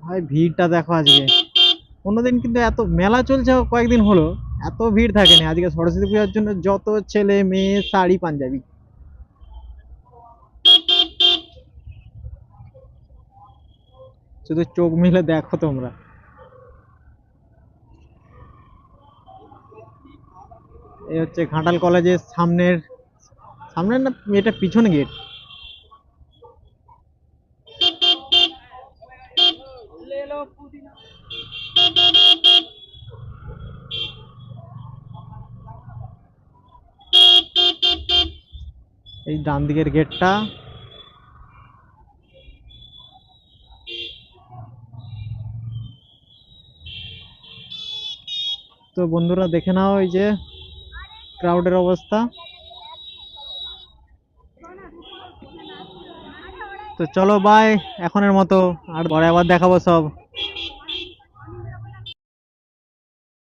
ভাই ভিড়টা দেখো আজকে। অন্যদিন কিন্তু এত মেলা চলছে কয়েকদিন হলো, এত ভিড় থাকেনি। আজকে সরস্বতী পূজার জন্য যত ছেলে মেয়ে শাড়ি পাঞ্জাবি, শুধু চোখ মিলে দেখো তোমরা। এই হচ্ছে ঘাটাল কলেজের সামনের, সামনের না এটা পিছনে গেট। এই ডান দিকের গেটটা। তো বন্ধুরা দেখে নাও এই যে ক্রাউডের অবস্থা। তো চলো বাই এখনের মতো, আর পরে আবার দেখাবো সব।